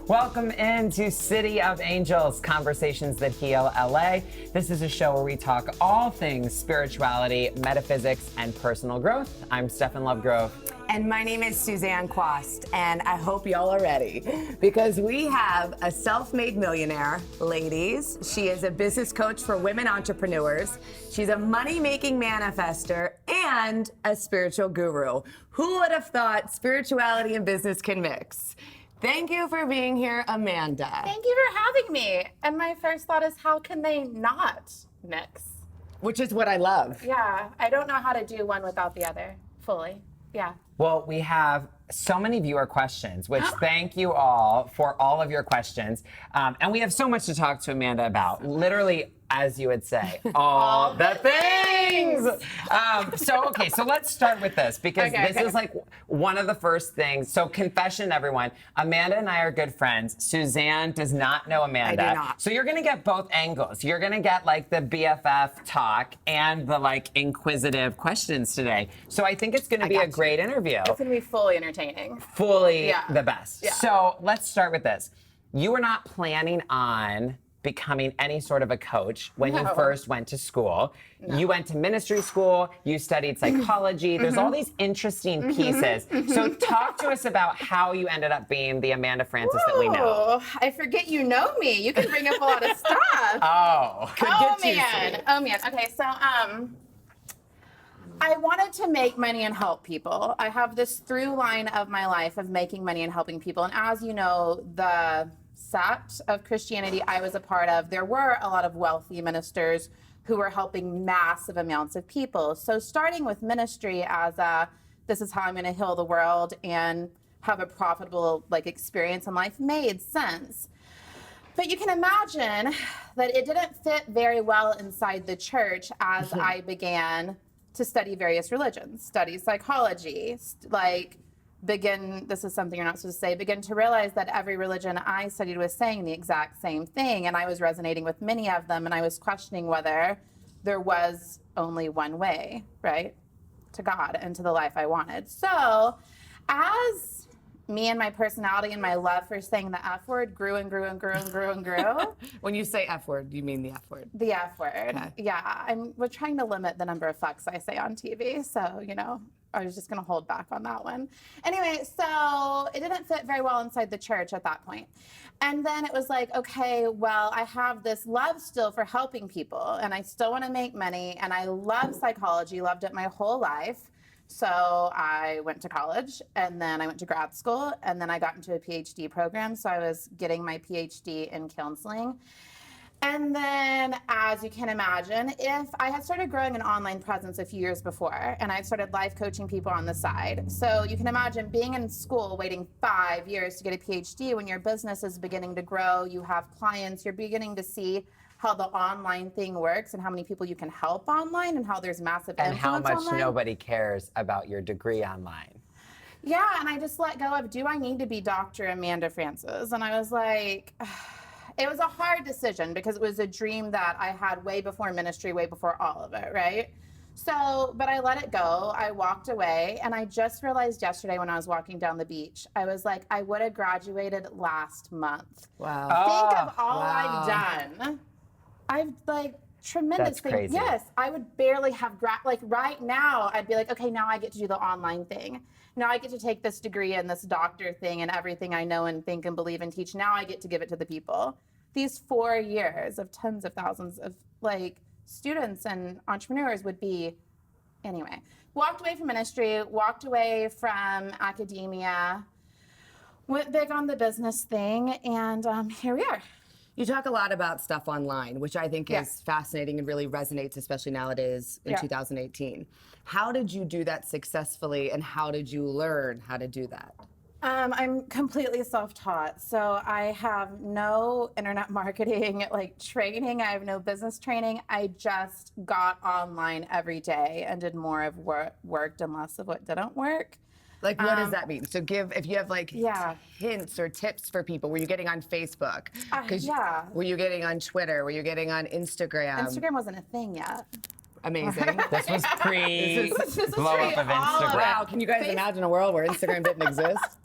Welcome into City of Angels, Conversations That Heal LA. This is a show where we talk all things spirituality, metaphysics, and personal growth. I'm Stefan Lovegrove. And my name is Suzanne Quast, and I hope y'all are ready because we have a self-made millionaire, ladies. She is a business coach for women entrepreneurs. She's a money-making manifester and a spiritual guru. Who would have thought spirituality and business can mix? Thank you for being here, Amanda. Thank you for having me. And my first thought is, how can they not mix? Which is what I love. Yeah, I don't know how to do one without the other fully. Yeah. Well, we have so many viewer questions, which thank you all for all of your questions. And we have so much to talk to Amanda about. Literally, as you would say, all the things. So let's start with this because this is like one of the first things. So confession, everyone. Amanda and I are good friends. Suzanne does not know Amanda. I do not. So you're going to get both angles. You're going to get like the BFF talk and the like inquisitive questions today. So I think it's going to be a great interview. It's going to be fully entertaining. Fully the best. Yeah. So let's start with this. You were not planning on becoming any sort of a coach when you first went to school. No. You went to ministry school, you studied psychology. There's all these interesting pieces. So talk to us about how you ended up being the Amanda Francis that we know. I forget you know me. You can bring up a lot of stuff. Oh man. Okay, so I wanted to make money and help people. I have this through line of my life of making money and helping people. And as you know, the sect of Christianity I was a part of, there were a lot of wealthy ministers who were helping massive amounts of people. So starting with ministry as this is how I'm going to heal the world and have a profitable experience in life made sense. But you can imagine that it didn't fit very well inside the church as I began to study various religions, study psychology, this is something you're not supposed to say, begin to realize that every religion I studied was saying the exact same thing, and I was resonating with many of them, and I was questioning whether there was only one way, right, to God and to the life I wanted. So as me and my personality and my love for saying the F word grew and grew and grew and grew and grew. When you say F word, you mean the F word? The F word. Okay. Yeah, we're trying to limit the number of fucks I say on TV, so, I was just going to hold back on that one. Anyway, so it didn't fit very well inside the church at that point. And then it was like, okay, well, I have this love still for helping people, and I still want to make money, and I love psychology, loved it my whole life. So I went to college, and then I went to grad school, and then I got into a PhD program. So I was getting my PhD in counseling. And then, as you can imagine, if I had started growing an online presence a few years before, and I started life coaching people on the side. So you can imagine being in school, waiting 5 years to get a PhD when your business is beginning to grow, you have clients, you're beginning to see how the online thing works and how many people you can help online and how there's massive influence online. And how much nobody cares about your degree online. Yeah, and I just let go of, do I need to be Dr. Amanda Francis? And I was like... It was a hard decision because it was a dream that I had way before ministry, way before all of it, right? So, but I let it go. I walked away, and I just realized yesterday when I was walking down the beach, I was like, I would have graduated last month. Wow. Think of all I've done. I've tremendous That's things. crazy. Yes, I would barely have right now, I'd be like, okay, now I get to do the online thing. Now I get to take this degree and this doctor thing and everything I know and think and believe and teach. Now I get to give it to the people. These 4 years of tens of thousands of students and entrepreneurs would be, anyway, walked away from ministry, walked away from academia, went big on the business thing, and here we are. You talk a lot about stuff online, which I think is fascinating and really resonates, especially nowadays in 2018. How did you do that successfully, and how did you learn how to do that? I'm completely self-taught, so I have no internet marketing training. I have no business training. I just got online every day and did more of what worked and less of what didn't work. What does that mean? So if you have hints or tips for people. Were you getting on Facebook? Were you getting on Twitter? Were you getting on Instagram? Instagram wasn't a thing yet. Amazing. This was pre blow up of Instagram. Wow, can you guys imagine a world where Instagram didn't exist?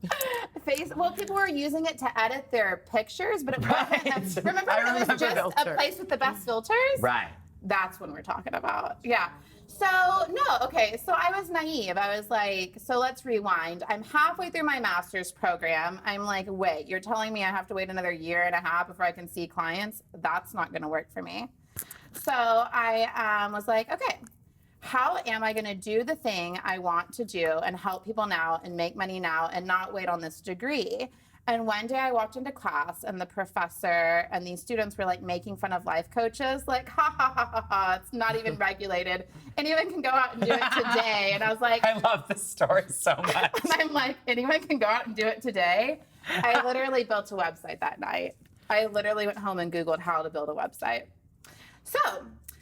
Well, people were using it to edit their pictures, but it wasn't. Right. Remember when it was just filter. a place with the best filters? Right. That's when we're talking about. Yeah. So, no, okay. So I was naive. I was like, so let's rewind. I'm halfway through my master's program. I'm like, wait, you're telling me I have to wait another year and a half before I can see clients? That's not going to work for me. So I was like, okay, how am I going to do the thing I want to do and help people now and make money now and not wait on this degree? And one day I walked into class and the professor and these students were like making fun of life coaches, like, ha ha ha ha ha, it's not even regulated. Anyone can go out and do it today. And I was like, I love this story so much. and I'm like, anyone can go out and do it today. I literally built a website that night. I literally went home and Googled how to build a website.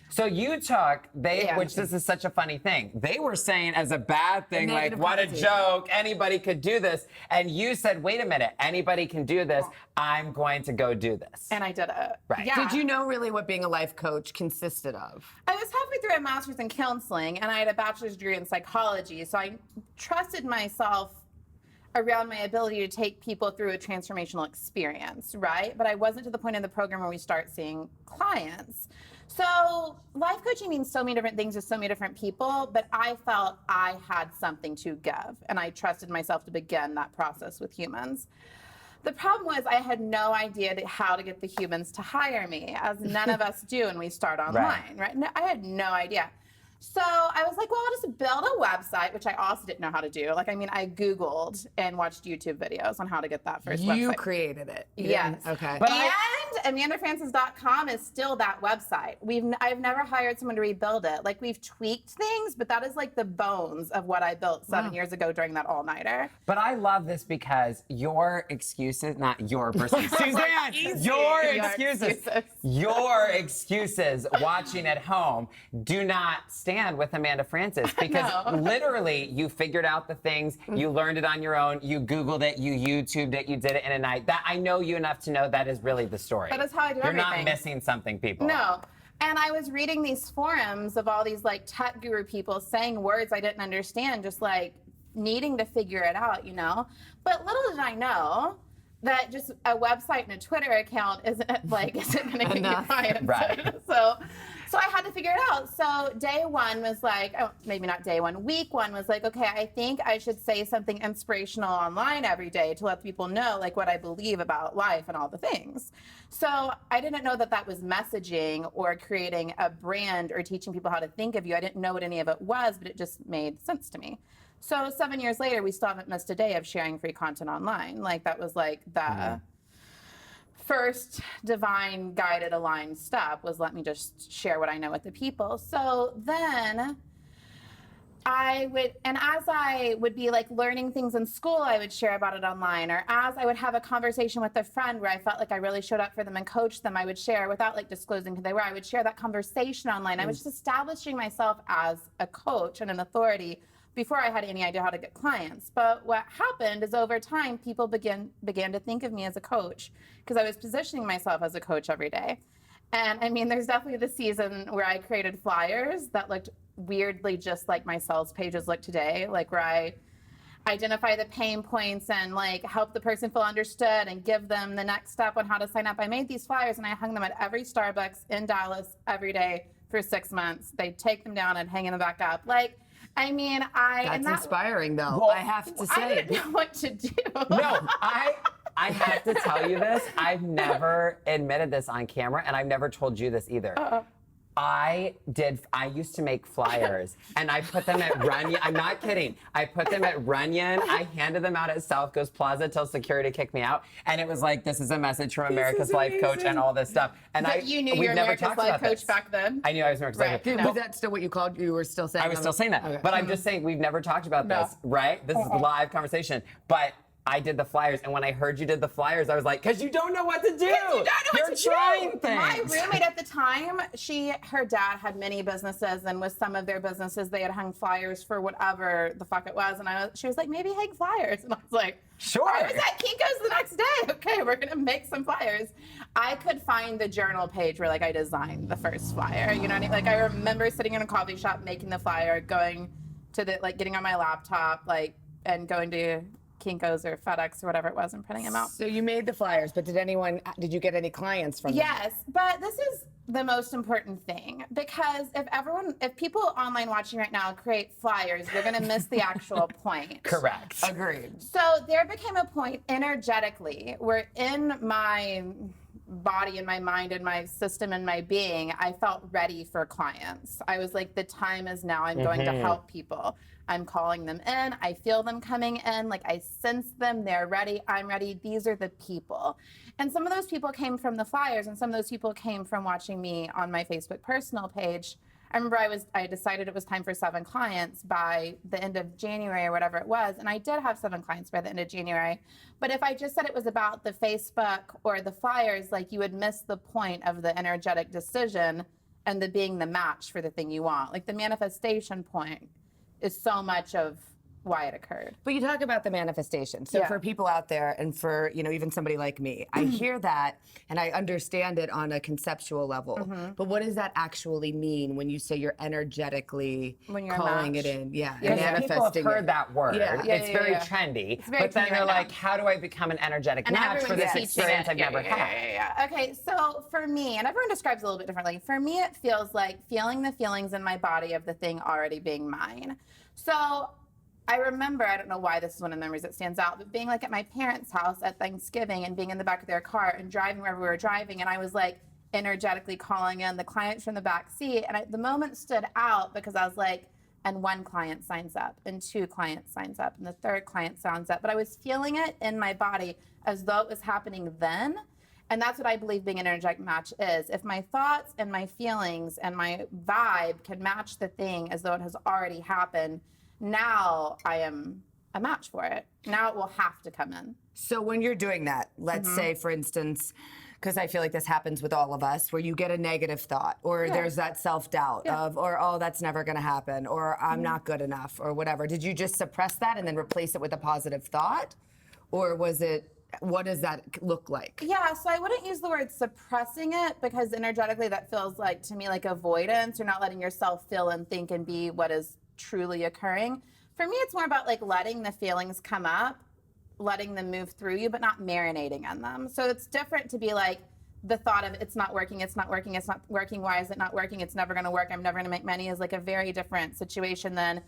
So you took, Yeah. which this is such a funny thing. They were saying as a bad thing, like, negative what a connotation. joke, anybody could do this. And you said, wait a minute, anybody can do this. I'm going to go do this. And I did it. Right. Yeah. Did you know really what being a life coach consisted of? I was halfway through a master's in counseling and I had a bachelor's degree in psychology. So I trusted myself around my ability to take people through a transformational experience, right? But I wasn't to the point in the program where we start seeing clients. So life coaching means so many different things to so many different people, but I felt I had something to give and I trusted myself to begin that process with humans. The problem was I had no idea how to get the humans to hire me, as none of us do when we start online, right? No, I had no idea. So I was like, well, I'll just build a website, which I also didn't know how to do. Like, I mean, I Googled and watched YouTube videos on how to get that first website. You created it. You Yes. didn't? Okay. But And AmandaFrancis.com is still that website. I've never hired someone to rebuild it. Like, we've tweaked things, but that is like the bones of what I built 7 years ago during that all-nighter. But I love this because your excuses, not your person, Suzanne, your excuses, your excuses watching at home do not stand with Amanda Francis because No. literally you figured out the things, you learned it on your own, you Googled it, you YouTubed it, you did it in a night. That I know you enough to know that is really the story. That is how I do You're everything. not missing something, people. No. And I was reading these forums of all these like tech guru people saying words I didn't understand, just like needing to figure it out, you know? But little did I know that just a website and a Twitter account isn't going to get you Enough. clients. Right. So I had to figure it out. So day one was like, oh, maybe not day one, week one was like, okay, I think I should say something inspirational online every day to let people know like what I believe about life and all the things. So I didn't know that that was messaging or creating a brand or teaching people how to think of you. I didn't know what any of it was, but it just made sense to me. So 7 years later, we still haven't missed a day of sharing free content online. Like that was like the first divine guided aligned step was let me just share what I know with the people. So then I would, and as I would be like learning things in school, I would share about it online. Or as I would have a conversation with a friend where I felt like I really showed up for them and coached them, I would share without like disclosing who they were. I would share that conversation online. I was just establishing myself as a coach and an authority before I had any idea how to get clients. But what happened is over time, people began to think of me as a coach because I was positioning myself as a coach every day. And I mean, there's definitely the season where I created flyers that looked weirdly just like my sales pages look today, like where I identify the pain points and like help the person feel understood and give them the next step on how to sign up. I made these flyers and I hung them at every Starbucks in Dallas every day for 6 months. They'd take them down and hang them back up. Like, I mean, That's inspiring, though. Well, I have to say. I didn't know what to do. No, I have to tell you this. I've never admitted this on camera, and I've never told you this either. I used to make flyers, and I put them at Runyon. I'm not kidding. I put them at Runyon. I handed them out at South Coast Plaza till security kicked me out. And it was like, this is a message from America's Life Coach and all this stuff. And But you knew you we've were never America's talked Life about Coach this. back then. I knew I was America's Life Right. Coach. Was that still what you called? You were still saying I was still saying that. Okay. But I'm just saying, we've never talked about No. this, right? This is a live conversation. But I did the flyers, and when I heard you did the flyers, I was like, because you don't know what to do. You don't know You're what to trying do. things. My roommate at the time, her dad had many businesses, and with some of their businesses, they had hung flyers for whatever the fuck it was. And she was like, maybe hang flyers. And I was like, Sure. I was at Kinko's the next day. Okay, we're gonna make some flyers. I could find the journal page where like I designed the first flyer. You know what I mean? Like I remember sitting in a coffee shop making the flyer, going to the like getting on my laptop, like and going to Kinko's or FedEx or whatever it was and printing them out. So you made the flyers, but did you get any clients from them? Yes, but this is the most important thing, because if people online watching right now create flyers, they're going to miss the actual point. Correct. Agreed. So there became a point energetically where in my body and my mind and my system and my being, I felt ready for clients. I was like, the time is now. I'm going to help people. I'm calling them in. I feel them coming in. Like, I sense them. They're ready. I'm ready. These are the people. And some of those people came from the flyers, and some of those people came from watching me on my Facebook personal page. I remember I decided it was time for 7 clients by the end of January or whatever it was. And I did have 7 clients by the end of January. But if I just said it was about the Facebook or the flyers, like, you would miss the point of the energetic decision and the being the match for the thing you want. Like, the manifestation point is so much of why it occurred. But you talk about the manifestation. So for people out there, and for even somebody like me, I hear that and I understand it on a conceptual level. But what does that actually mean when you say you're energetically calling it in? Yeah, and People have heard that word. It's very trendy. It's very but then trendy they're right like, now. how do I become an energetic match for this experience I've never had? Okay, so for me, and everyone describes it a little bit differently, for me it feels like feeling the feelings in my body of the thing already being mine. So I remember, I don't know why this is one of the memories that stands out, but being like at my parents' house at Thanksgiving and being in the back of their car and driving wherever we were driving, and I was like energetically calling in the clients from the back seat. And the moment stood out because I was like, and 1 client signs up, and 2 clients signs up, and the 3rd client signs up. But I was feeling it in my body as though it was happening then. And that's what I believe being an energetic match is. If my thoughts and my feelings and my vibe can match the thing as though it has already happened, now I am a match for it. Now it will have to come in. So when you're doing that, let's say, for instance, because I feel like this happens with all of us, where you get a negative thought, or there's that self-doubt of, or, oh, that's never going to happen, or I'm not good enough, or whatever. Did you just suppress that and then replace it with a positive thought? Or was it, what does that look like? Yeah, so I wouldn't use the word suppressing it, because energetically that feels like, to me, like avoidance. You're not letting yourself feel and think and be what is truly occurring. For me, it's more about like letting the feelings come up, letting them move through you, but not marinating in them. So it's different to be like, the thought of it's not working, it's not working, it's not working, why is it not working, it's never gonna work, I'm never gonna make money, is like a very different situation than,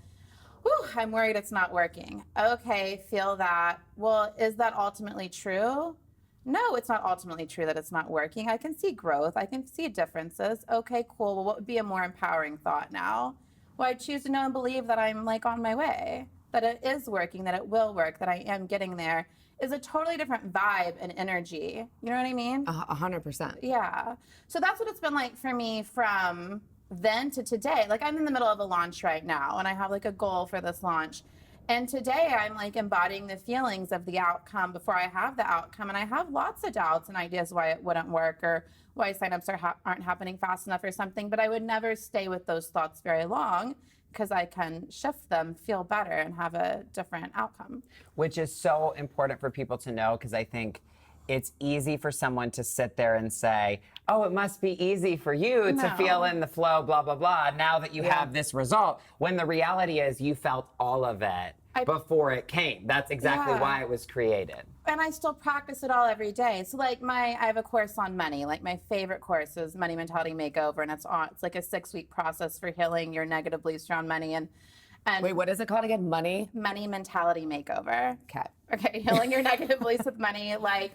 whew, I'm worried it's not working. Okay, feel that. Well, is that ultimately true? No, it's not ultimately true that it's not working. I can see growth, I can see differences. Okay, cool, well, what would be a more empowering thought now? Well, I choose to know and believe that I'm like on my way, that it is working, that it will work, that I am getting there, is a totally different vibe and energy. You know what I mean? 100%. Yeah. So that's what it's been like for me from then to today. Like, I'm in the middle of a launch right now, and I have like a goal for this launch. And today I'm like embodying the feelings of the outcome before I have the outcome. And I have lots of doubts and ideas why it wouldn't work, or why signups aren't happening fast enough or something. But I would never stay with those thoughts very long, because I can shift them, feel better, and have a different outcome. Which is so important for people to know, because I think it's easy for someone to sit there and say, oh, it must be easy for you to feel in the flow, blah, blah, blah, now that you have this result. When the reality is you felt all of it before it came. That's exactly why it was created. And I still practice it all every day. So like I have a course on money. Like, my favorite course is Money Mentality Makeover, and it's like a 6-week process for healing your negative beliefs around money. And Wait, what is it called again? Money Mentality Makeover. Okay, Healing your negative beliefs with money. Like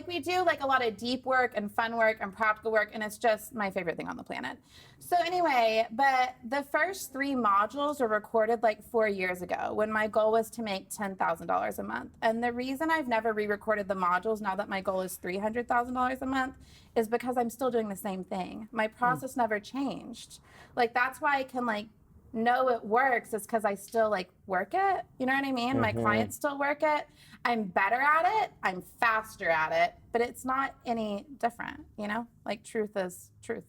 we do like a lot of deep work and fun work and practical work, and it's just my favorite thing on the planet. So anyway, but the first 3 modules were recorded like 4 years ago, when my goal was to make $10,000 a month. And the reason I've never re-recorded the modules now that my goal is $300,000 a month is because I'm still doing the same thing. My process never changed. Like, that's why I can like know it works, is because I still like work it. You know what I mean? My clients still work it. I'm better at it. I'm faster at it, but it's not any different, you know? Like, truth is truth.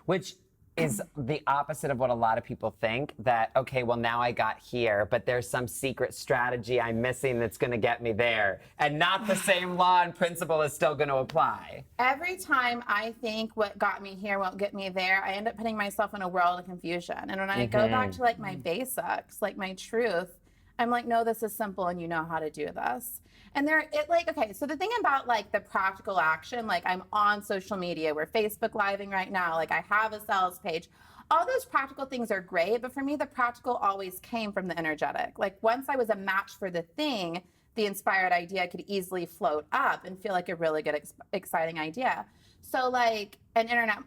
Which is the opposite of what a lot of people think, that, okay, well, now I got here, but there's some secret strategy I'm missing that's going to get me there. And not the same law and principle is still going to apply. Every time I think what got me here won't get me there, I end up putting myself in a world of confusion. And when I go back to like my basics, like my truth, I'm like, no, this is simple and you know how to do this. And okay, so the thing about like the practical action, like I'm on social media, we're Facebook living right now, like I have a sales page. All those practical things are great, but for me, the practical always came from the energetic. Like once I was a match for the thing, the inspired idea could easily float up and feel like a really good, exciting idea. So like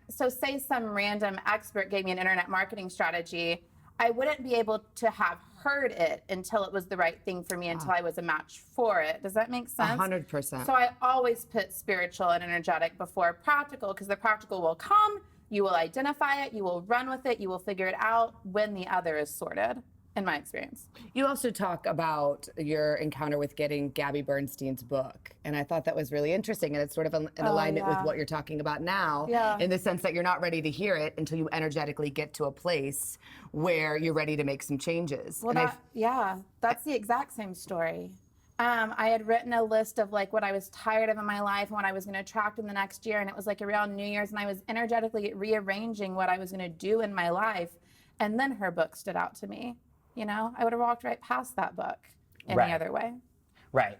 say some random expert gave me an internet marketing strategy, I wouldn't be able to have heard it until it was the right thing for me, until I was a match for it. Does that make sense? 100%. So I always put spiritual and energetic before practical, because the practical will come, you will identify it, you will run with it, you will figure it out when the other is sorted, in my experience. You also talk about your encounter with getting Gabby Bernstein's book, and I thought that was really interesting, and it's sort of in alignment with what you're talking about now, in the sense that you're not ready to hear it until you energetically get to a place where you're ready to make some changes. Well, that's the exact same story. I had written a list of like what I was tired of in my life and what I was going to attract in the next year, and it was like around New Year's, and I was energetically rearranging what I was going to do in my life, and then her book stood out to me. You know, I would have walked right past that book any other way. Right.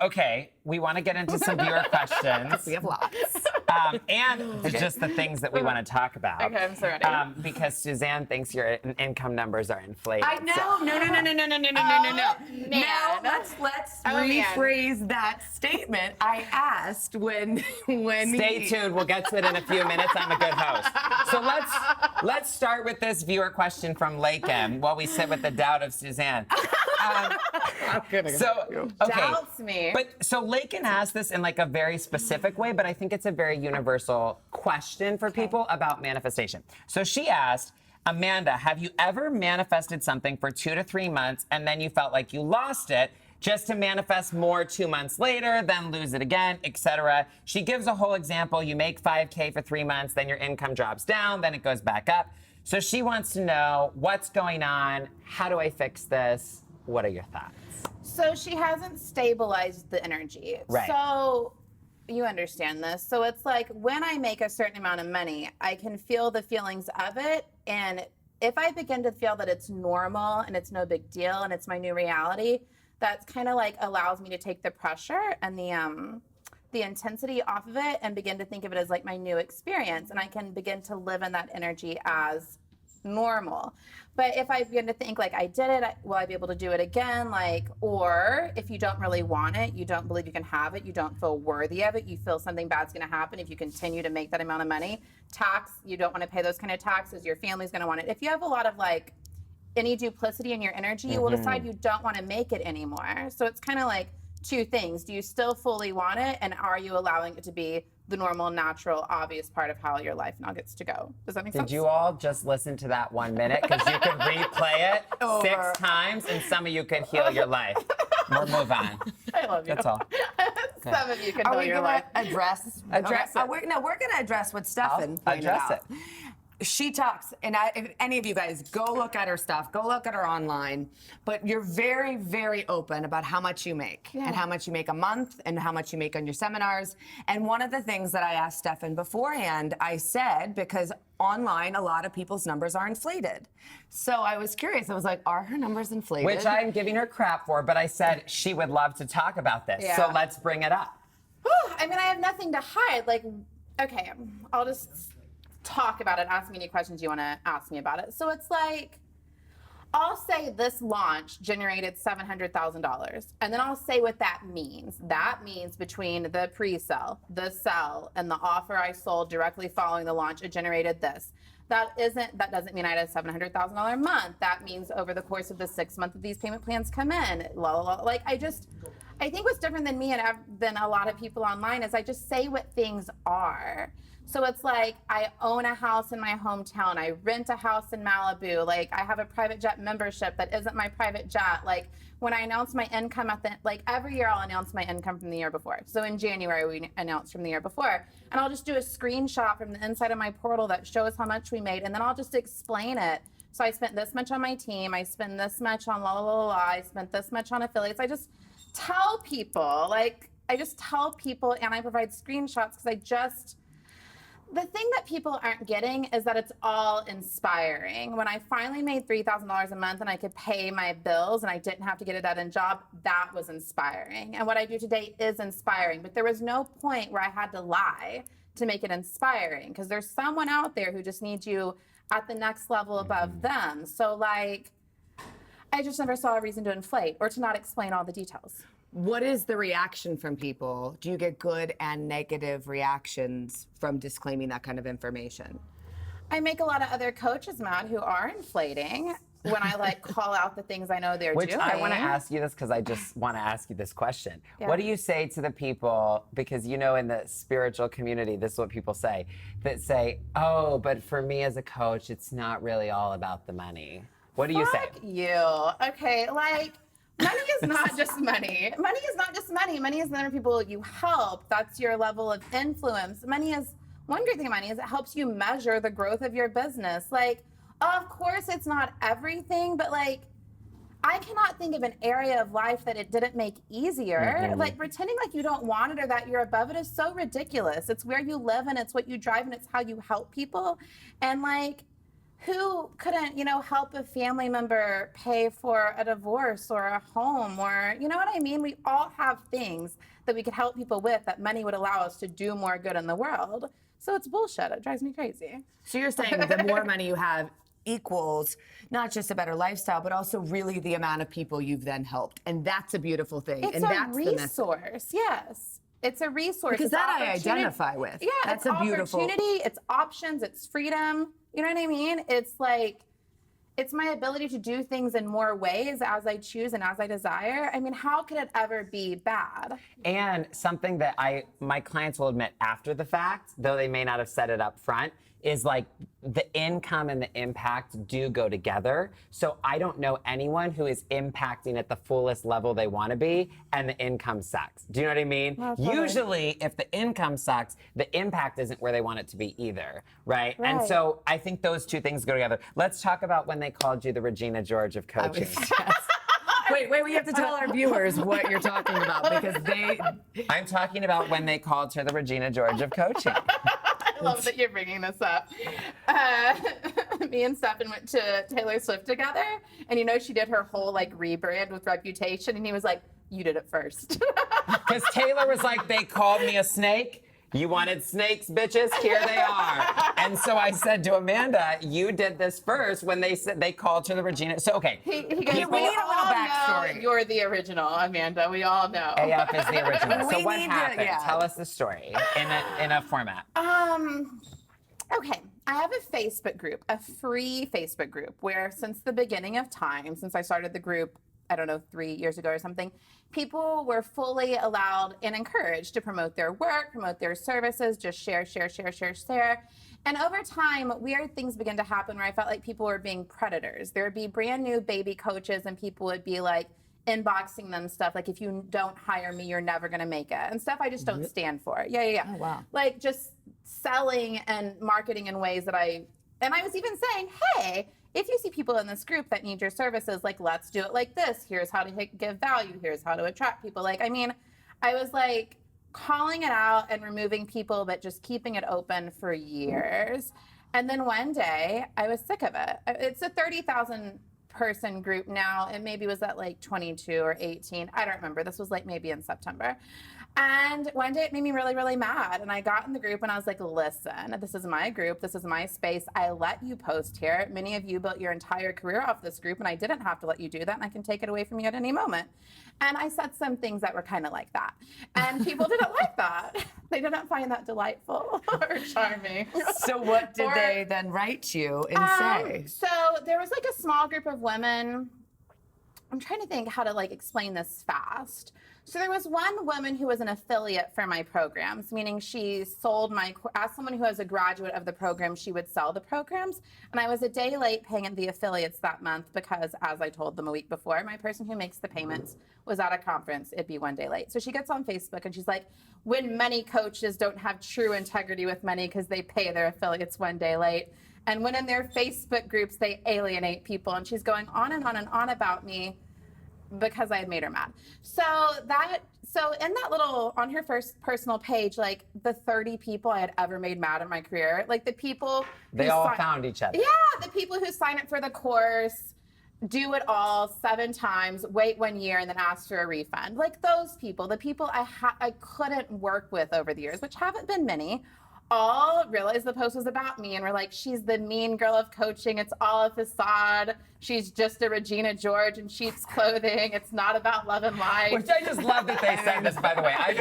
Okay, we want to get into some viewer questions. We have lots. And just the things that we want to talk about. Okay, I'm so ready. Because Suzanne thinks your income numbers are inflated. I know. So. No. Man. No, let's rephrase that statement. I asked when Stay tuned. We'll get to it in a few minutes. I'm a good host. So let's start with this viewer question from Lakem while we sit with the doubt of Suzanne. Doubts me. But so Laken asked this in like a very specific way, but I think it's a very universal question for people about manifestation. So she asked, Amanda, have you ever manifested something for 2 to 3 months and then you felt like you lost it, just to manifest more 2 months later, then lose it again, etc.? She gives a whole example. You make $5K for 3 months, then your income drops down, then it goes back up. So she wants to know what's going on. How do I fix this? What are your thoughts? So she hasn't stabilized the energy. Right. So you understand this. So it's like when I make a certain amount of money, I can feel the feelings of it. And if I begin to feel that it's normal and it's no big deal and it's my new reality, that's kind of like allows me to take the pressure and the intensity off of it and begin to think of it as like my new experience. And I can begin to live in that energy as normal. But if I begin to think like I did it, will I be able to do it again? Like, or if you don't really want it, you don't believe you can have it, you don't feel worthy of it, you feel something bad's going to happen if you continue to make that amount of money. Tax, you don't want to pay those kind of taxes. Your family's going to want it. If you have a lot of like any duplicity in your energy, you will decide you don't want to make it anymore. So it's kind of like two things. Do you still fully want it? And are you allowing it to be the normal, natural, obvious part of how your life now gets to go? Does that make sense? Did you all just listen to that 1 minute? Because you could replay it 6 times and some of you could heal your life. We'll move on. I love you. That's all. Some of you can heal your life. Address it. We're going to address what Stefan pointed address out. it. She talks, and if any of you guys go look at her stuff, go look at her online, but you're very, very open about how much you make and how much you make a month and how much you make on your seminars. And one of the things that I asked Stefan beforehand, I said, because online, a lot of people's numbers are inflated. So I was curious. I was like, are her numbers inflated? Which I'm giving her crap for, but I said she would love to talk about this. Yeah. So let's bring it up. I mean, I have nothing to hide. Like, okay, I'll just talk about it. Ask me any questions you want to ask me about it. So it's like, I'll say this launch generated $700,000. And then I'll say what that means. That means between the pre-sale, the sell, and the offer I sold directly following the launch, it generated this. That doesn't mean I had a $700,000 month. That means over the course of the 6 months that these payment plans come in, Like, I think what's different than me and than a lot of people online is I just say what things are. So it's like, I own a house in my hometown. I rent a house in Malibu. Like, I have a private jet membership that isn't my private jet. Like, when I announce my income every year I'll announce my income from the year before. So in January, we announced from the year before. And I'll just do a screenshot from the inside of my portal that shows how much we made. And then I'll just explain it. So I spent this much on my team. I spend this much on I spent this much on affiliates. I just tell people, and I provide screenshots because The thing that people aren't getting is that it's all inspiring. When I finally made $3,000 a month and I could pay my bills and I didn't have to get a dead-end job, that was inspiring. And what I do today is inspiring. But there was no point where I had to lie to make it inspiring, because there's someone out there who just needs you at the next level above them. So like, I just never saw a reason to inflate or to not explain all the details. What is the reaction from people? Do you get good and negative reactions from disclaiming that kind of information? I make a lot of other coaches mad who are inflating when I like call out the things I know they're Which doing. I want to ask you this because I just want to ask you this question. Yeah. What do you say to the people, because you know in the spiritual community, this is what people say, that say, oh, but for me as a coach, it's not really all about the money. What do you say? Fuck you. Okay, like, money is not just money. Money is not just money. Money is the number of people you help. That's your level of influence. Money is, one great thing of money is it helps you measure the growth of your business. Like, of course it's not everything, but like, I cannot think of an area of life that it didn't make easier. Like pretending like you don't want it or that you're above it is so ridiculous. It's where you live and it's what you drive and it's how you help people. And like, who couldn't, you know, help a family member pay for a divorce or a home, or, you know what I mean? We all have things that we could help people with that money would allow us to do more good in the world. So it's bullshit. It drives me crazy. So you're saying the more money you have equals not just a better lifestyle, but also really the amount of people you've then helped. And that's a beautiful thing. It's and a that's the message. resource, yes. It's a resource. Because It's that I opportunity. identify with. Yeah, That's it's a beautiful opportunity, it's options, it's freedom. You know what I mean? It's like, it's my ability to do things in more ways as I choose and as I desire. I mean, how could it ever be bad? And something that my clients will admit after the fact, though they may not have said it up front, is like the income and the impact do go together. So I don't know anyone who is impacting at the fullest level they want to be and the income sucks. Do you know what I mean? Totally. Usually if the income sucks, the impact isn't where they want it to be either, right? And Right. so I think those two things go together. Let's talk about when they called you the Regina George of coaching. Wait, we have to tell our viewers what you're talking about because they. I'm talking about when they called her the Regina George of coaching. I love that you're bringing this up. Me and Stefan went to Taylor Swift together, and you know she did her whole like rebrand with Reputation, and he was like, "You did it first." Because Taylor was like, they called me a snake. You wanted snakes, bitches? Here they are. And so I said to Amanda, you did this first when they said they called her the Regina. So, okay. He goes, we "We need a little all know backstory." you're the original, Amanda. We all know. AF is the original. So We what need to- happened? yeah. Tell us the story in a format. Okay, I have a Facebook group, a free Facebook group, where since the beginning of time, since I started the group, I don't know, 3 years ago or something, people were fully allowed and encouraged to promote their work, promote their services, just share. And over time, weird things began to happen where I felt like people were being predators. There would be brand new baby coaches and people would be like inboxing them stuff like, if you don't hire me, you're never gonna make it. And stuff I just don't stand for. Yeah. Oh, wow. Like just selling and marketing in ways that I was even saying, hey, if you see people in this group that need your services, like, let's do it like this. Here's how to give value. Here's how to attract people. Like, I mean, I was like calling it out and removing people, but just keeping it open for years. And then one day I was sick of it. It's a 30,000 person group now. It maybe was at like 22 or 18. I don't remember. This was like maybe in September. And one day it made me really, really mad. And I got in the group and I was like, listen, this is my group. This is my space. I let you post here. Many of you built your entire career off this group and I didn't have to let you do that. And I can take it away from you at any moment. And I said some things that were kind of like that. And people didn't like that. They didn't find that delightful or charming. So what did Or- they then write you and say? So there was like a small group of women. I'm trying to think how to like explain this fast. So there was one woman who was an affiliate for my programs, meaning she sold as someone who was a graduate of the program, she would sell the programs. And I was a day late paying the affiliates that month because, as I told them a week before, my person who makes the payments was at a conference. It'd be one day late. So she gets on Facebook and she's like, when money coaches don't have true integrity with money because they pay their affiliates one day late. And when in their Facebook groups, they alienate people. And she's going on and on and on about me because I had made her mad. So that So in that little, on her first personal page, like the 30 people I had ever made mad in my career, like the people They who all found each other. Yeah, the people who sign up for the course, do it all 7 times, wait 1 year, and then ask for a refund. Like those people, the people I couldn't work with over the years, which haven't been many, all realized the post was about me and were like, she's the mean girl of coaching. It's all a facade. She's just a Regina George in sheep's clothing. It's not about love and life. Which I just love that they said this, by the way. I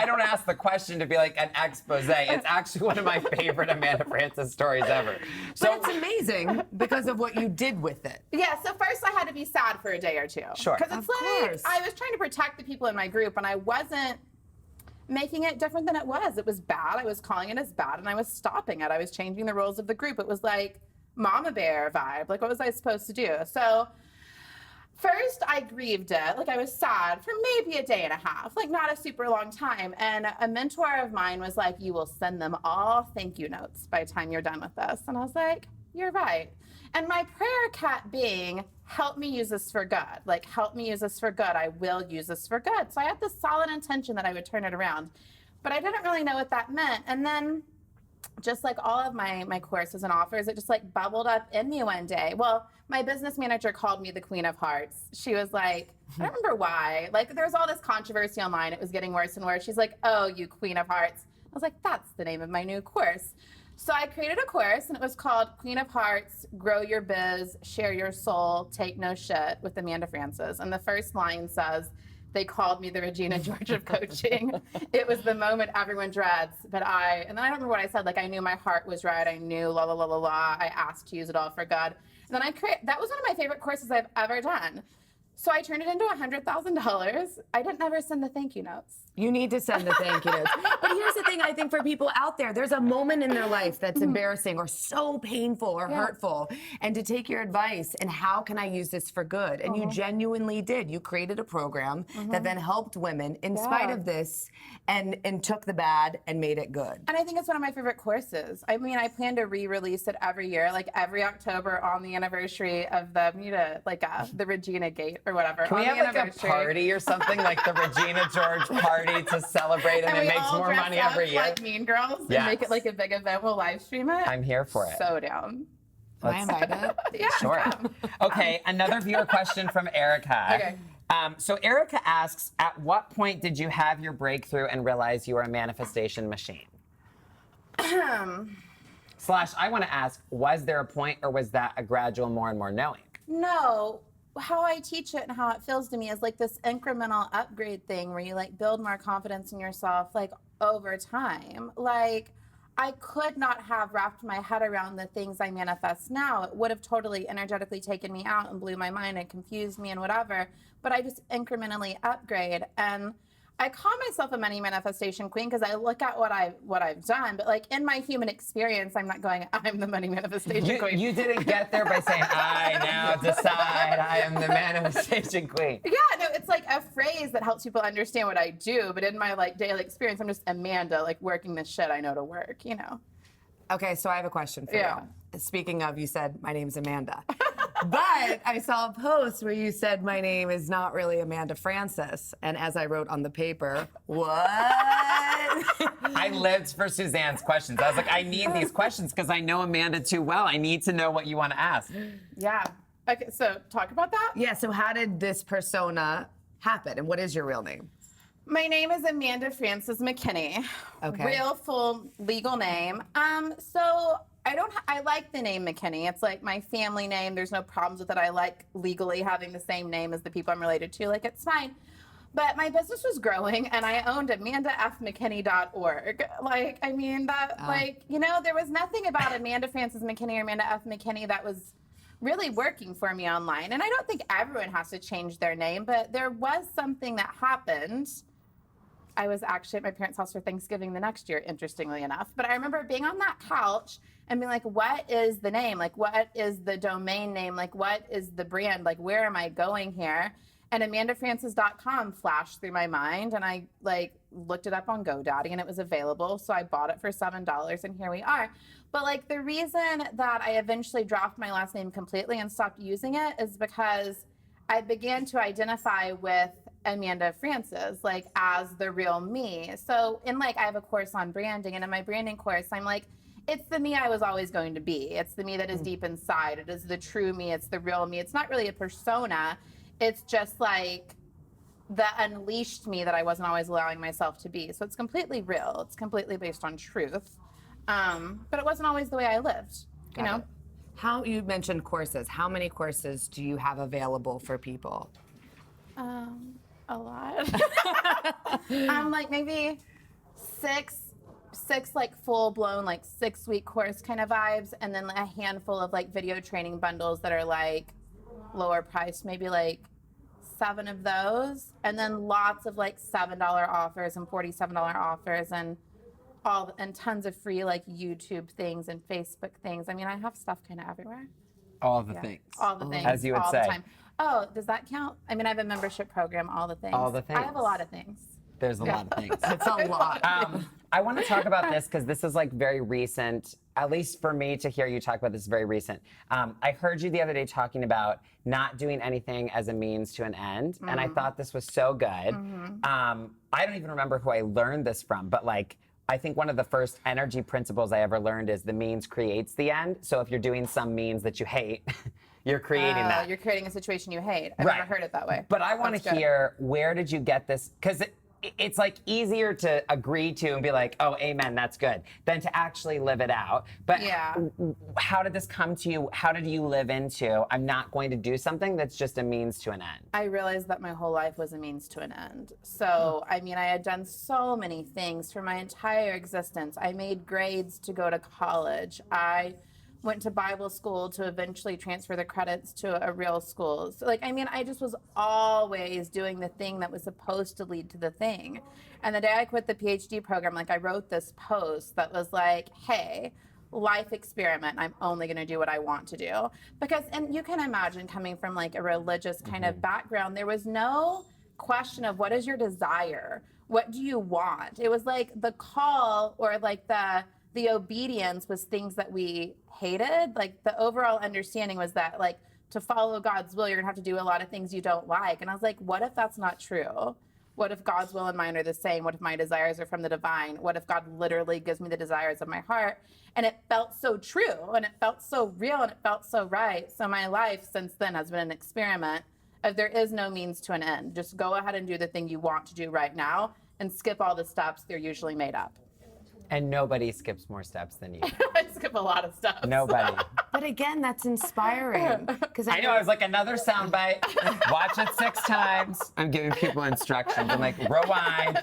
don't ask the question to be like an expose. It's actually one of my favorite Amanda Frances stories ever. So it's amazing because of what you did with it. Yeah, so first I had to be sad for a day or two. Sure. Because it's course. I was trying to protect the people in my group and I wasn't making it different than it was. It was bad. I was calling it as bad and I was stopping it. I was changing the rules of the group. It was like mama bear vibe. Like what was I supposed to do? So first I grieved it. Like I was sad for maybe a day and a half, like not a super long time. And a mentor of mine was like, you will send them all thank you notes by the time you're done with this. And I was like, you're right. And my prayer kept being, help me use this for good. Like, help me use this for good. I will use this for good. So I had this solid intention that I would turn it around. But I didn't really know what that meant. And then just like all of my courses and offers, it just like bubbled up in me one day. Well, my business manager called me the Queen of Hearts. She was like, I don't remember why. Like there was all this controversy online. It was getting worse and worse. She's like, oh, you Queen of Hearts. I was like, that's the name of my new course. So I created a course and it was called Queen of Hearts, Grow Your Biz, Share Your Soul, Take No Shit with Amanda Frances. And the first line says, they called me the Regina George of coaching. It was the moment everyone dreads, but and then I don't remember what I said, like I knew my heart was right, I knew la la la la la, I asked to use it all for good. And then that was one of my favorite courses I've ever done. So I turned it into $100,000. I didn't ever send the thank you notes. You need to send the thank you notes. But here's the thing, I think for people out there, there's a moment in their life that's embarrassing or so painful or hurtful. And to take your advice and how can I use this for good? And you genuinely did. You created a program that then helped women in spite of this and took the bad and made it good. And I think it's one of my favorite courses. I mean, I plan to re-release it every year, like every October on the anniversary of the Regina Gate or whatever. Can we have like a party or something, like the Regina George party to celebrate and it makes more money every year? Like Mean Girls and make it like a big event. We'll live stream it. I'm here for it. So down. Am I invited? Yeah. Sure. Okay, another viewer question from Erica. Okay. So Erica asks, at what point did you have your breakthrough and realize you were a manifestation machine? Slash, I want to ask, was there a point or was that a gradual more and more knowing? No. How I teach it and how it feels to me is like this incremental upgrade thing where you like build more confidence in yourself like over time. Like I could not have wrapped my head around the things I manifest now. It would have totally energetically taken me out and blew my mind and confused me and whatever. But I just incrementally upgrade. And I call myself a money manifestation queen because I look at what I've done, but like in my human experience, I'm not going, I'm the money manifestation queen. You didn't get there by saying, I now decide I am the manifestation queen. Yeah, no, it's like a phrase that helps people understand what I do, but in my like daily experience, I'm just Amanda, like working the shit I know to work, you know? Okay, so I have a question for you. Speaking of, you said, my name's Amanda. But I saw a post where you said my name is not really Amanda Frances. And as I wrote on the paper, what? I lived for Suzanne's questions. I was like, I need these questions because I know Amanda too well. I need to know what you want to ask. Yeah. Okay, so talk about that? Yeah, so how did this persona happen? And what is your real name? My name is Amanda Frances McKinney. Okay. Real full legal name. So I like the name McKinney. It's like my family name. There's no problems with it. I like legally having the same name as the people I'm related to. Like it's fine. But my business was growing and I owned AmandaFMcKinney.org. Like, I mean there was nothing about Amanda Frances McKinney or Amanda F. McKinney that was really working for me online. And I don't think everyone has to change their name, but there was something that happened. I was actually at my parents' house for Thanksgiving the next year, interestingly enough. But I remember being on that couch and being like, what is the name? Like, what is the domain name? Like, what is the brand? Like, where am I going here? And AmandaFrances.com flashed through my mind. And I, like, looked it up on GoDaddy and it was available. So I bought it for $7 and here we are. But, like, the reason that I eventually dropped my last name completely and stopped using it is because I began to identify with Amanda Francis, like as the real me. So in like I have a course on branding, and in my branding course, I'm like, it's the me I was always going to be. It's the me that is deep inside. It is the true me. It's the real me. It's not really a persona. It's just like the unleashed me that I wasn't always allowing myself to be. So it's completely real. It's completely based on truth. But it wasn't always the way I lived, you know? How, you mentioned courses. How many courses do you have available for people? A lot. Like maybe six like full blown like 6-week course kind of vibes, and then a handful of like video training bundles that are like lower priced, maybe like 7 of those, and then lots of like $7 offers and $47 offers, and tons of free like YouTube things and Facebook things. I mean, I have stuff kind of everywhere. All the things. All the things. As you would all say. the time. Oh, does that count? I mean, I have a membership program, all the things. All the things. I have a lot of things. There's a lot of things. It's a lot. I want to talk about this because this is like very recent, at least for me to hear you talk about this is very recent. I heard you the other day talking about not doing anything as a means to an end, and I thought this was so good. I don't even remember who I learned this from, but like, I think one of the first energy principles I ever learned is the means creates the end. So if you're doing some means that you hate, you're creating that. You're creating a situation you hate. I've Right. never heard it that way. But I want to That's good. hear, where did you get this? Because it's like easier to agree to and be like, oh, amen, that's good, than to actually live it out. But Yeah. how did this come to you? How did you live into, I'm not going to do something that's just a means to an end? I realized that my whole life was a means to an end. So, I mean, I had done so many things for my entire existence. I made grades to go to college. I went to Bible school to eventually transfer the credits to a real school. So, like, I mean, I just was always doing the thing that was supposed to lead to the thing. And the day I quit the PhD program, like, I wrote this post that was like, hey, life experiment. I'm only going to do what I want to do. Because, and you can imagine coming from like a religious kind of background, there was no question of what is your desire? What do you want? It was like the call or like the obedience was things that we hated. Like the overall understanding was that like to follow God's will, you're gonna have to do a lot of things you don't like. And I was like, what if that's not true? What if God's will and mine are the same? What if my desires are from the divine? What if God literally gives me the desires of my heart? And it felt so true, and it felt so real, and it felt so right. So my life since then has been an experiment of there is no means to an end. Just go ahead and do the thing you want to do right now and skip all the steps. They're usually made up. And nobody skips more steps than you. I skip a lot of steps. Nobody. But again, that's inspiring. Because I know, I was like, another soundbite. Watch it 6 times. I'm giving people instructions. I'm like, rewind.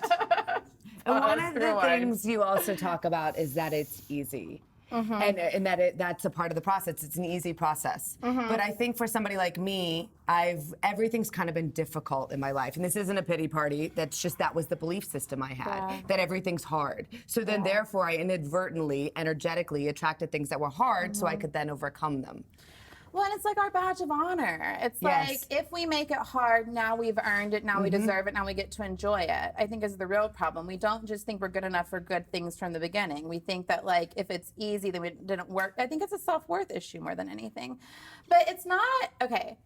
And one of the Rewind. things you also talk about is that it's easy. And that that's a part of the process. It's an easy process. But I think for somebody like me, everything's kind of been difficult in my life. And this isn't a pity party. That's just, that was the belief system I had, that everything's hard. So then therefore I inadvertently, energetically attracted things that were hard so I could then overcome them. Well, and it's like our badge of honor. It's Yes. like, if we make it hard, now we've earned it, now we deserve it, now we get to enjoy it. I think is the real problem. We don't just think we're good enough for good things from the beginning. We think that like, if it's easy, then it didn't work. I think it's a self-worth issue more than anything. But it's not, okay.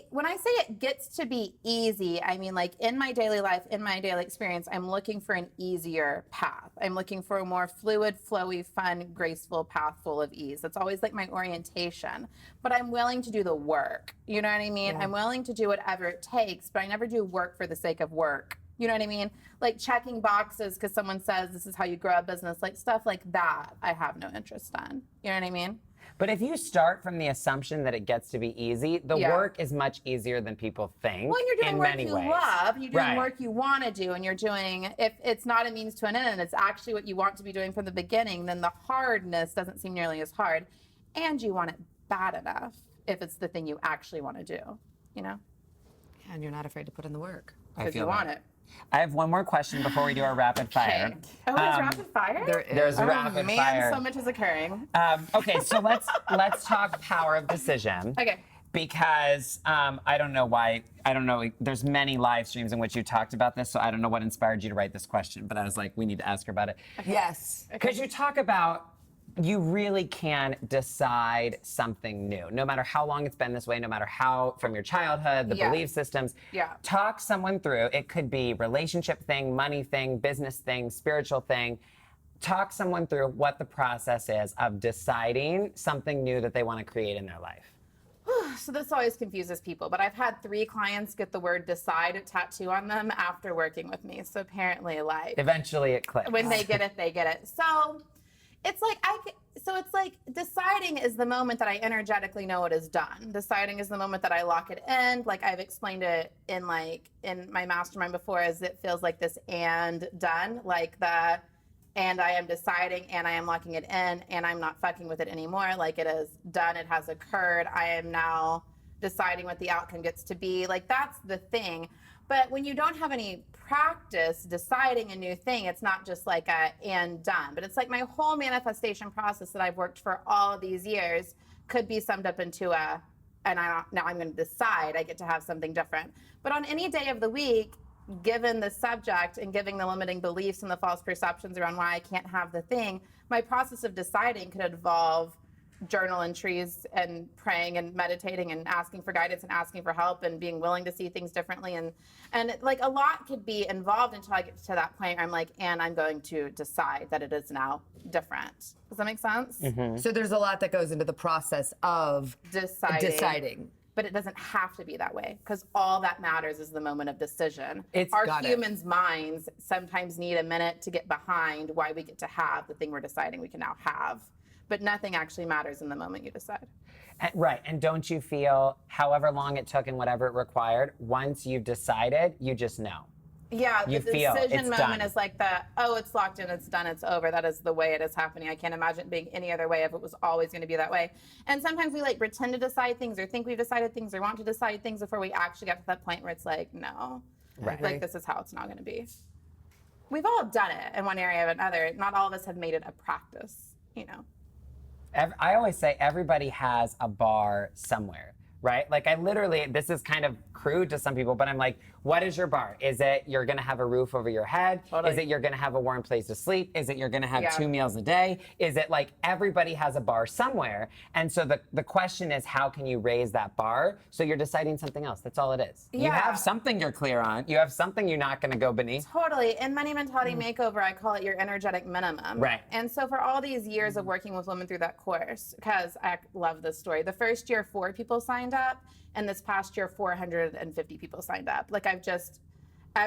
When I say it gets to be easy, I mean like in my daily life, in my daily experience, I'm looking for an easier path. I'm looking for a more fluid, flowy, fun, graceful path full of ease. That's always like my orientation. But I'm willing to do the work. You know what I mean? I'm willing to do whatever it takes, but I never do work for the sake of work. You know what I mean? Like checking boxes because someone says this is how you grow a business, like stuff like that, I have no interest in. You know what I mean? But if you start from the assumption that it gets to be easy, the work is much easier than people think. Well, you're doing in work many you ways. love, you're doing Right. work you want to do, and you're doing, if it's not a means to an end, and it's actually what you want to be doing from the beginning, then the hardness doesn't seem nearly as hard. And you want it bad enough if it's the thing you actually want to do, you know? And you're not afraid to put in the work. Because you want it. I have one more question before we do our rapid fire. Oh, there's rapid fire? There's Oh, rapid man, fire. so much is occurring. Okay, so let's talk power of decision. Okay. Because I don't know why, I don't know, there's many live streams in which you talked about this, so I don't know what inspired you to write this question, but I was like, we need to ask her about it. Yes. Because you talk about you really can decide something new, no matter how long it's been this way, no matter how, from your childhood, the Yeah. belief systems. Yeah. Talk someone through. It could be relationship thing, money thing, business thing, spiritual thing. Talk someone through what the process is of deciding something new that they want to create in their life. So this always confuses people, but I've had 3 clients get the word decide tattoo on them after working with me. So apparently, like, Eventually it clicks. when they get it, they get it. So it's like deciding is the moment that I energetically know it is done. Deciding is the moment that I lock it in. Like I've explained it in my mastermind before, as it feels like this and done, like the and I am deciding and I am locking it in and I'm not fucking with it anymore. Like it is done, it has occurred. I am now deciding what the outcome gets to be. Like that's the thing. But when you don't have any practice deciding a new thing, it's not just like a and done. But it's like my whole manifestation process that I've worked for all of these years could be summed up into now I'm going to decide. I get to have something different. But on any day of the week, given the subject and giving the limiting beliefs and the false perceptions around why I can't have the thing, my process of deciding could involve journal entries and praying and meditating and asking for guidance and asking for help and being willing to see things differently, and like a lot could be involved until I get to that point where I'm like, and I'm going to decide that it is now different. Does that make sense? Mm-hmm. So there's a lot that goes into the process of deciding. But it doesn't have to be that way, because all that matters is the moment of decision. Our humans' minds sometimes need a minute to get behind why we get to have the thing we're deciding we can now have. But nothing actually matters in the moment you decide. Right, and don't you feel, however long it took and whatever it required, once you've decided, you just know. Yeah, You the feel decision it's moment done. is like it's locked in, it's done, it's over. That is the way it is happening. I can't imagine it being any other way if it was always going to be that way. And sometimes we like pretend to decide things or think we've decided things or want to decide things before we actually get to that point where it's like, no, Right. like this is how it's now going to be. We've all done it in one area or another. Not all of us have made it a practice, you know. I always say everybody has a bar somewhere, right? Like I literally, this is kind of crude to some people, but I'm like, what is your bar? Is it you're gonna have a roof over your head? Totally. Is it you're gonna have a warm place to sleep? Is it you're gonna have Yeah. 2 meals a day? Is it like everybody has a bar somewhere? And so the question is, how can you raise that bar? So you're deciding something else. That's all it is. You Yeah. have something you're clear on. You have something you're not gonna go beneath. Totally. In Money Mentality Makeover, I call it your energetic minimum. Right. And so for all these years of working with women through that course, because I love this story, the first year 4 people signed up, and this past year 450 people signed up. Like I've just, I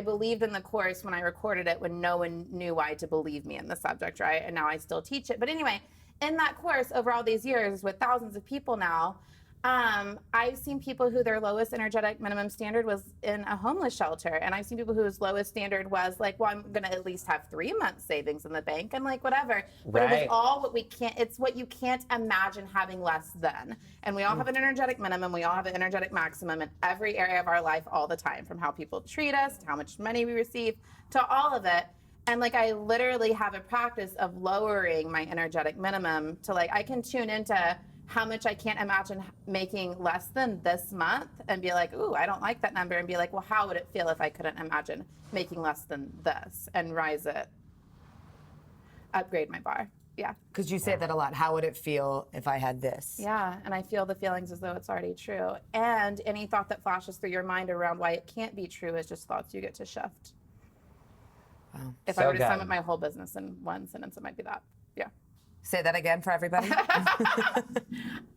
believed in the course when I recorded it when no one knew why to believe me in the subject, right? And now I still teach it. But anyway, in that course, over all these years with thousands of people now, I've seen people who their lowest energetic minimum standard was in a homeless shelter. And I've seen people whose lowest standard was like, well, I'm going to at least have 3 months savings in the bank and like whatever. But it was Right. all what we can't, it's what you can't imagine having less than. And we all have an energetic minimum. We all have an energetic maximum in every area of our life all the time, from how people treat us to how much money we receive to all of it. And like I literally have a practice of lowering my energetic minimum to like I can tune into how much I can't imagine making less than this month and be like, ooh, I don't like that number, and be like, well, how would it feel if I couldn't imagine making less than this, and rise it, upgrade my bar. Yeah. Because you say that a lot. How would it feel if I had this? Yeah, and I feel the feelings as though it's already true. And any thought that flashes through your mind around why it can't be true is just thoughts you get to shift. Wow. If So I were to good. sum up my whole business in one sentence, it might be that. Yeah. Say that again for everybody. I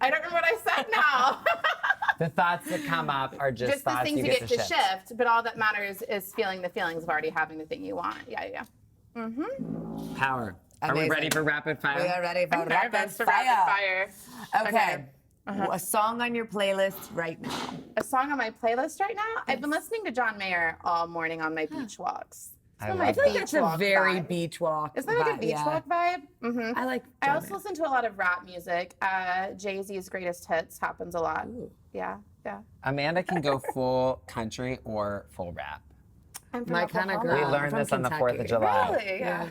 don't remember what I said now. The thoughts that come up are just Just the thoughts things you you get to shift. shift, but all that matters is feeling the feelings of already having the thing you want. Yeah. Power. Are we Amazing. ready for rapid fire? We are ready for I'm rapid nervous for fire. rapid fire. Okay. Uh-huh. A song on your playlist right now. A song on my playlist right now? I've been listening to John Mayer all morning on my beach walks. It's been my I feel like beach That's a walk very vibe. beach walk. Isn't that like a vibe, beach yeah. walk vibe? Mm-hmm. I like. I John also Mayer. listen to a lot of rap music. Jay-Z's greatest hits happens a lot. Yeah. Amanda can go full country or full rap. I'm from My kinda Oklahoma. girl. We I'm learned from this on the 4th of Kentucky. July. Really? Yeah.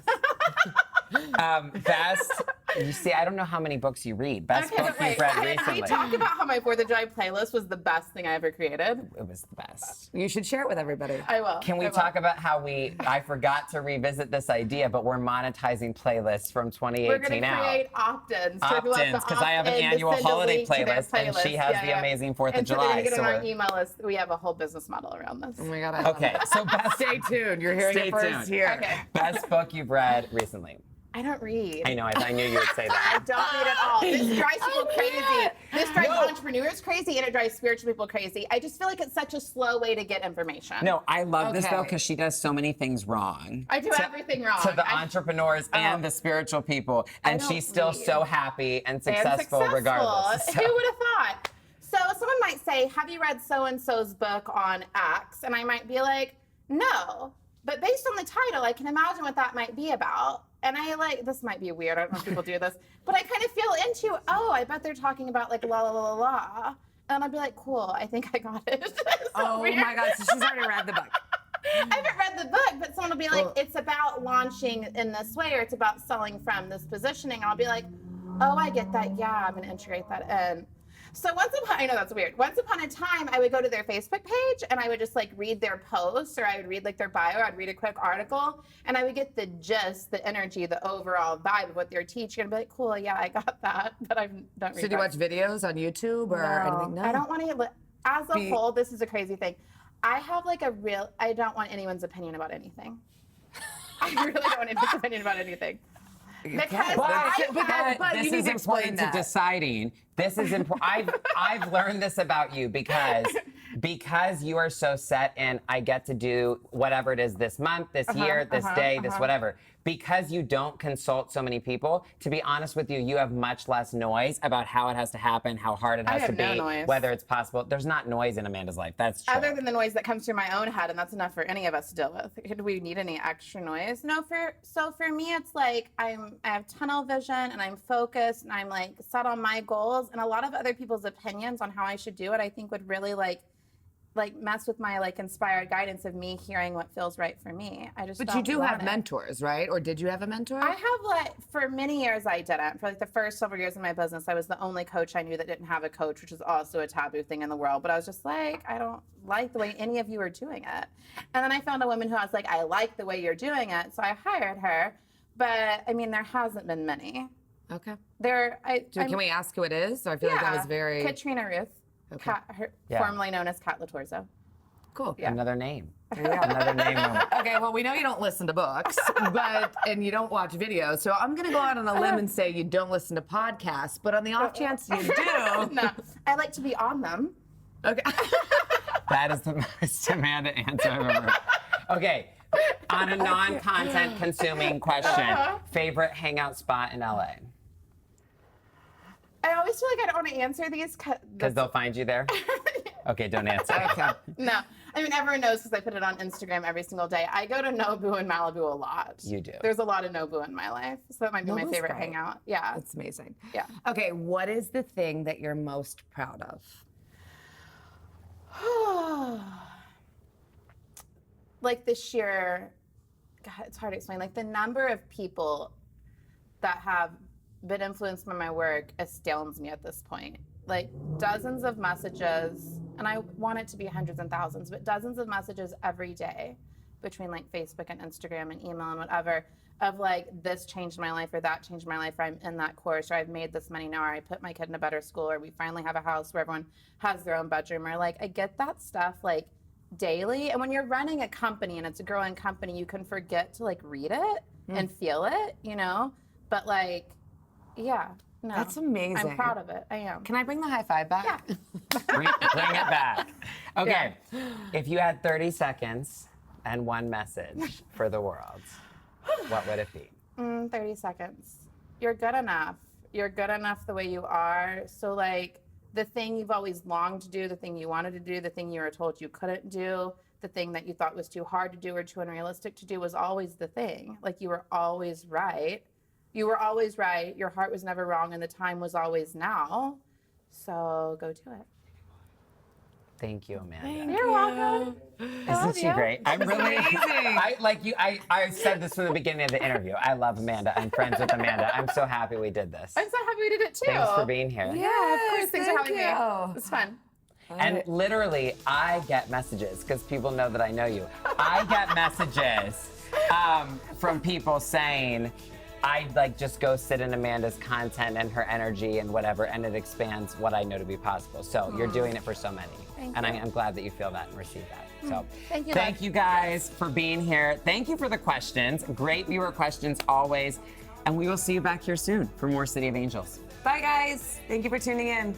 Yes. Best You see, I don't know how many books you read. Best Okay, book but wait, you've read can we recently. talk about how my 4th of July playlist was the best thing I ever created? It was the best. You should share it with everybody. I will. Can we I will. talk about how I forgot to revisit this idea, but we're monetizing playlists from 2018 We're going to out. create opt-ins. So if you want the Opt-ins, because I have an opt-in to annual send a holiday link to their playlist, and she has the amazing 4th of and so they're July. going to get So on our we're- email list. We have a whole business model around this. Oh my God. I love Okay, it. so best, Stay tuned. You're hearing Stay it first tuned. here. Okay. best book you've read recently. I don't read. I know, I knew you would say I that. don't read at all. This drives people crazy. This drives No. entrepreneurs crazy, and it drives spiritual people crazy. I just feel like it's such a slow way to get information. No, I love this though Okay. because she does so many things wrong. I do everything wrong. To the I- entrepreneurs and the spiritual people, and don't she's still read. so happy and And successful regardless. So- Who would have thought? So someone might say, have you read so-and-so's book on X? And I might be like, no. But based on the title, I can imagine what that might be about. And this might be weird, I don't know if people do this, but I kind of feel into, I bet they're talking about like la la la la la. And I'd be like, cool, I think I got it. It's so Oh weird. my God. So she's already read the book. I haven't read the book, but someone will be like, Well- it's about launching in this way, or it's about selling from this positioning. And I'll be like, oh, I get that. Yeah, I'm going to integrate that in. So I know that's weird. Once upon a time, I would go to their Facebook page and I would just like read their posts, or I would read like their bio. I'd read a quick article and I would get the gist, the energy, the overall vibe of what they're teaching. And be like, cool, yeah, I got that, but I don't read So do you watch videos on YouTube or anything? No. I don't want to, as a whole, this is a crazy thing. I have like I don't want anyone's opinion about anything. I really don't want anyone's opinion about anything. Because But this you need is to explain important to that. deciding. This is important. I've learned this about you because you are so set in. I get to do whatever it is this month, this year, this day, this whatever. Because you don't consult so many people. To be honest with you, you have much less noise about how it has to happen, how hard it has to have no be, noise. whether it's possible. There's not noise in Amanda's life. That's true. other than the noise that comes through my own head, and that's enough for any of us to deal with. Do we need any extra noise? No. For me, it's like I have tunnel vision and I'm focused and I'm like set on my goals. And a lot of other people's opinions on how I should do it, I think would really like mess with my like inspired guidance of me hearing what feels right for me. I just But don't you do want have it. mentors, right? Or did you have a mentor? I have for many years I didn't. For like the first several years of my business, I was the only coach I knew that didn't have a coach, which is also a taboo thing in the world. But I was just like, I don't like the way any of you are doing it. And then I found a woman who I was like, I like the way you're doing it, so I hired her. But I mean, there hasn't been many. Okay. Can we ask who it is? So I feel like that was very Katrina Ruth, Okay. formerly known as Kat Latorzo. cool. Another name. Yeah. Another name moment. Okay, well, we know you don't listen to books, and you don't watch videos. So I'm going to go out on a lim and say you don't listen to podcasts. But on the off chance you do, No, I like to be on them. okay. That is the most Amanda answer I've ever heard. Okay, on a non-content consuming question, favorite hangout spot in LA? I always feel like I don't want to answer these Because they'll find you there? Okay, don't answer. Okay. No, I mean, everyone knows because I put it on Instagram every single day. I go to Nobu and Malibu a lot. You do. There's a lot of Nobu in my life, so that might be my Nobu's favorite great. hangout. Yeah. That's amazing. Yeah. Okay, what is the thing that you're most proud of? Like the sheer, God, it's hard to explain. Like the number of people that have been influenced by my work astounds me at this point. Like dozens of messages, and I want it to be hundreds and thousands, but dozens of messages every day between like Facebook and Instagram and email and whatever of like, this changed my life or that changed my life, or I'm in that course, or I've made this money now, or I put my kid in a better school, or we finally have a house where everyone has their own bedroom, or like I get that stuff like daily. And when you're running a company and it's a growing company, you can forget to like read it and feel it, you know? But like, yeah, no. That's amazing. I'm proud of it. I am. Can I bring the high five back? Yeah. Bring it back. Okay, if you had 30 seconds and one message for the world, what would it be? 30 seconds. You're good enough. You're good enough the way you are. So like the thing you've always longed to do, the thing you wanted to do, the thing you were told you couldn't do, the thing that you thought was too hard to do or too unrealistic to do was always the thing. Like you were always right. You were always right. Your heart was never wrong and the time was always now. So go do it. Thank you, Amanda. You're welcome. Isn't she great? I'm really I said this from the beginning of the interview. I love Amanda. I'm friends with Amanda. I'm so happy we did this. I'm so happy we did it too. Thanks for being here. Yeah, of course. Thanks for thank having me. you. It's fun. And literally, I get messages because people know that I know you. I get messages from people saying, I like just go sit in Amanda's content and her energy and whatever, and it expands what I know to be possible. So you're doing it for so many. And I'm glad that you feel that and receive that. So Thank you, you guys for being here. Thank you for the questions. Great viewer questions always. And we will see you back here soon for more City of Angels. Bye, guys. Thank you for tuning in.